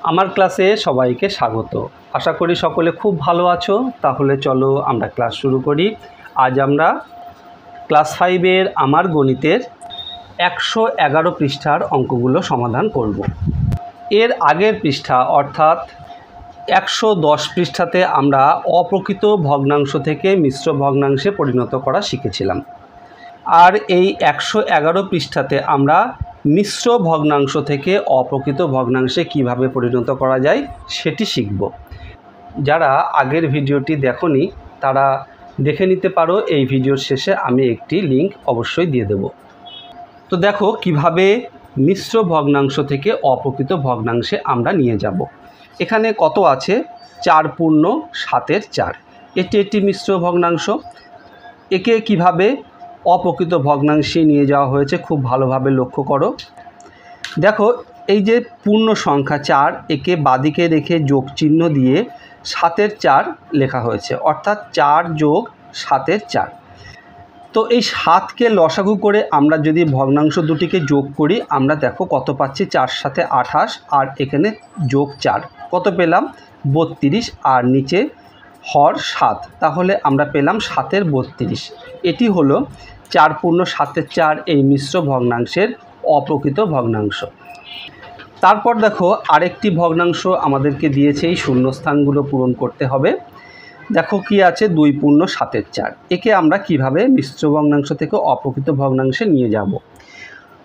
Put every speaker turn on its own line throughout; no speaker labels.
আমার ক্লাসে সবাইকে স্বাগত। আশা করি সকলে খুব ভালো আছো। তাহলে চলো আমরা ক্লাস শুরু করি। আজ আমরা ক্লাস 5-এর আমার গণিতের 111 পৃষ্ঠার অঙ্কগুলো সমাধান করব। এর আগের পৃষ্ঠা অর্থাৎ 110 পৃষ্ঠাতে আমরা অপ্রকৃত ভগ্নাংশ থেকে মিশ্র ভগ্নাংশে পরিণত করা শিখেছিলাম। আর এই 111 পৃষ্ঠাতে আমরা মিশ্র ভগ্নাংশ থেকে অপ্রকৃত ভগ্নাংশে কিভাবে পরিণত করা যায় সেটি শিখব। যারা আগের ভিডিওটি দেখোনি তারা দেখে নিতে পারো। এই ভিডিওর শেষে আমি একটি লিংক অবশ্যই দিয়ে দেব। তো দেখো কিভাবে মিশ্র ভগ্নাংশ থেকে অপ্রকৃত ভগ্নাংশে আমরা নিয়ে যাব। এখানে কত আছে? 4 পূর্ণ 7/4। এটি একটি মিশ্র ভগ্নাংশ। একে কিভাবে অপ্রকৃত ভগ্নাংশে নিয়ে যাওয়া হয়েছে খুব ভালোভাবে লক্ষ্য করো। দেখো এই যে পূর্ণ সংখ্যা 4, একে বাদিকে রেখে যোগ চিহ্ন দিয়ে 7/4 লেখা হয়েছে, অর্থাৎ 4 + 7/4। তো এই 7কে লসাগু করে আমরা যদি ভগ্নাংশ দুটিকে যোগ করি আমরা দেখো কত পাচ্ছি। 4 × 7 = 28, আর এখানে যোগ 4 কত পেলাম? 32, আর নিচে হর 7, তাহলে আমরা পেলাম 7/32। এটি হলো 4 পূর্ণ 7/4 এই মিশ্র ভগ্নাংশের অপ্রকৃত ভগ্নাংশ। তারপর দেখো আরেকটি ভগ্নাংশ আমাদেরকে দিয়েছে, এই শূন্যস্থানগুলো পূরণ করতে হবে। দেখো কি আছে? 2 পূর্ণ 7/4। একে আমরা কিভাবে মিশ্র ভগ্নাংশ থেকে অপ্রকৃত ভগ্নাংশে নিয়ে যাব।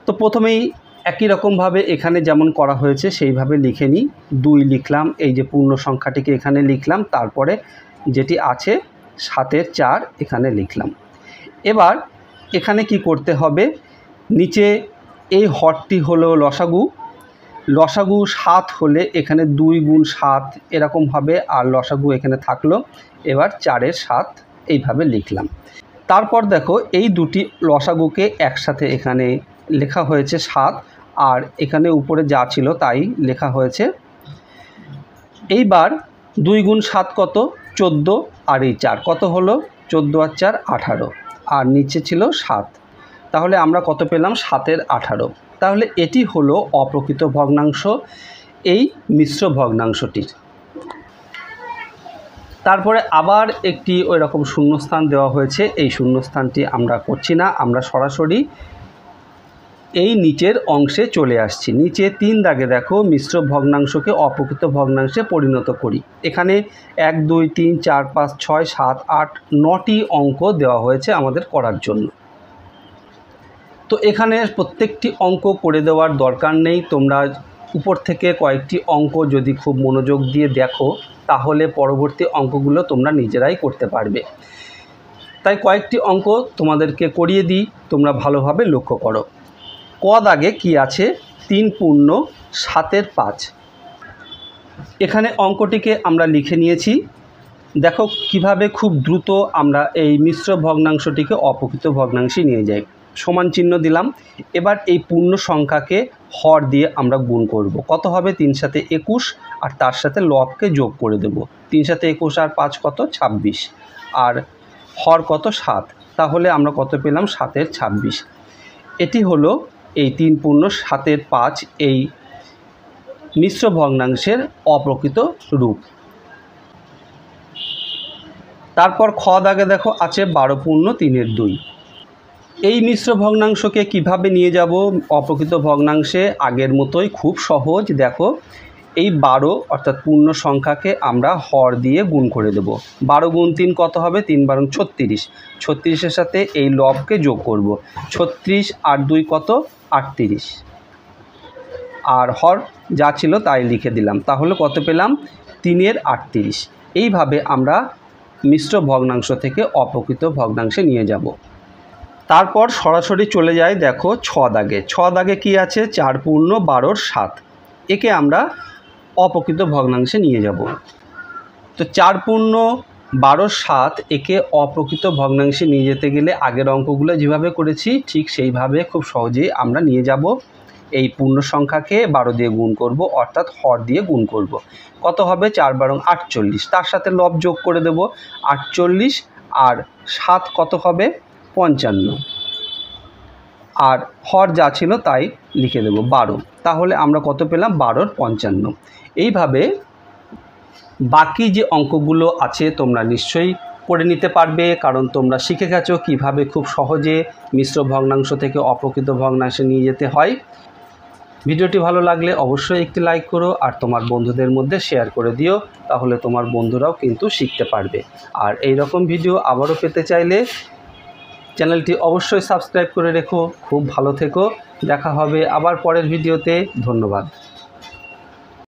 তো প্রথমেই একই রকমভাবে এখানে যেমন করা হয়েছে সেইভাবে লিখে নিই। 2 লিখলাম, এই যে পূর্ণ সংখ্যাটিকে এখানে লিখলাম, তারপরে যেটি আছে 7/4 এখানে লিখলাম। এবার এখানে কি করতে হবে? নিচে এই হরটি হলো লসাগু। লসাগু 7 হলে এখানে 2 × 7 এরকম হবে, আর লসাগু এখানে থাকলো। এবার 4/7 এইভাবে লিখলাম। তারপর দেখো এই দুটি লসাগুকে একসাথে এখানে লেখা হয়েছে 7, আর এখানে উপরে যা ছিল তাই লেখা হয়েছে। এইবার 2 × 7 কত? 14, আর এই 4 কত হলো? 14 আর 4 18, আর নিচে ছিল 7, তাহলে আমরা কত পেলাম? 7/18। তাহলে এটি হলো অপ্রকৃত ভগ্নাংশ এই মিশ্র ভগ্নাংশটির। তারপরে আবার একটি ওই রকম শূন্যস্থান দেওয়া হয়েছে। এই শূন্যস্থানটি আমরা করছি না, আমরা সরাসরি এই নিচের অংশে চলে আসছি। নিচে 3 দাগে দেখো মিশ্র ভগ্নাংশকে অপ্রকৃত ভগ্নাংশে পরিণত করি। এখানে 1 2 3 4 5 6 7 8 9টি অঙ্ক দেওয়া হয়েছে আমাদের করার জন্য। তো এখানে প্রত্যেকটি অঙ্ক করে দেওয়ার দরকার নেই। তোমরা উপর থেকে কয়েকটি অঙ্ক যদি খুব মনোযোগ দিয়ে দেখো তাহলে পরবর্তী অঙ্কগুলো তোমরা নিজেরাই করতে পারবে। তাই কয়েকটি অঙ্ক তোমাদেরকে করিয়ে দিই, তোমরা ভালোভাবে লক্ষ্য করো। ক দাগে কি আছে? 3 পূর্ণ 7/5। এখানে অঙ্কটিকে আমরা লিখে নিয়েছি। দেখো কিভাবে খুব দ্রুত আমরা এই মিশ্র ভগ্নাংশটিকে অপ্রকৃত ভগ্নাংশে নিয়ে যাই। সমান চিহ্ন দিলাম। এবার এই পূর্ণ সংখ্যাকে হর দিয়ে আমরা গুণ করব। কত হবে? 3 × 7 = 21, আর তার সাথে লবকে যোগ করে দেব। 3 × 7 = 21, আর 5 কত? 26, আর হর কত? 7, তাহলে আমরা কত পেলাম? 7/26। এটি হলো এই 3 পূর্ণ 7/5 এই মিশ্র ভগ্নাংশের অপ্রকৃত রূপ। তারপর খ দাগে দেখো আছে 12 পূর্ণ 3/2। এই মিশ্র ভগ্নাংশকে কিভাবে নিয়ে যাব অপ্রকৃত ভগ্নাংশে? আগের মতোই খুব সহজ। দেখো এই 12 অর্থাৎ পূর্ণ সংখ্যাকে আমরা হর দিয়ে গুণ করে দেব। 12 × 3 কত হবে? 3 × 12 = 36। 36-এর সাথে এই লবকে যোগ করব। 36 আর 2 কত? 38, আর হর যা ছিল তাই লিখে দিলাম। তাহলে কত পেলাম? 3/38। এইভাবে আমরা মিশ্র ভগ্নাংশ থেকে অপ্রকৃত ভগ্নাংশে নিয়ে যাব। তারপর সরাসরি চলে যাই দেখো 6 দাগে। 6 দাগে কি আছে? 4 পূর্ণ 12/7। একে আমরা অপ্রকৃত ভগ্নাংশে নিয়ে যাব। তো 4 পূর্ণ 12/7 একে অপ্রকৃত ভগ্নাংশে নিয়ে যেতে গেলে আগের অঙ্কগুলো যেভাবে করেছি ঠিক সেইভাবে খুব সহজেই আমরা নিয়ে যাব। এই পূর্ণ সংখ্যাকে 12 দিয়ে গুণ করব, অর্থাৎ হর দিয়ে গুণ করব। কত হবে? 4 × 12 = 48, তার সাথে লব যোগ করে দেব। 48 আর 7 কত হবে? 55, আর হর যা ছিল তাই লিখে দেব 12। তাহলে আমরা কত পেলাম? 12 55। এইভাবে বাকি যে অঙ্কগুলো আছে তোমরা নিশ্চয়ই করে নিতে পারবে, কারণ তোমরা শিখে গেছো কীভাবে খুব সহজে মিশ্র ভগ্নাংশ থেকে অপ্রকৃত ভগ্নাংশে নিয়ে যেতে হয়। ভিডিওটি ভালো লাগলে অবশ্যই একটি লাইক করো আর তোমার বন্ধুদের মধ্যে শেয়ার করে দিও, তাহলে তোমার বন্ধুরাও কিন্তু শিখতে পারবে। আর এই রকম ভিডিও আবারও পেতে চাইলে চ্যানেলটি অবশ্যই সাবস্ক্রাইব করে রেখো। খুব ভালো থেকো, দেখা হবে আবার পরের ভিডিওতে। ধন্যবাদ।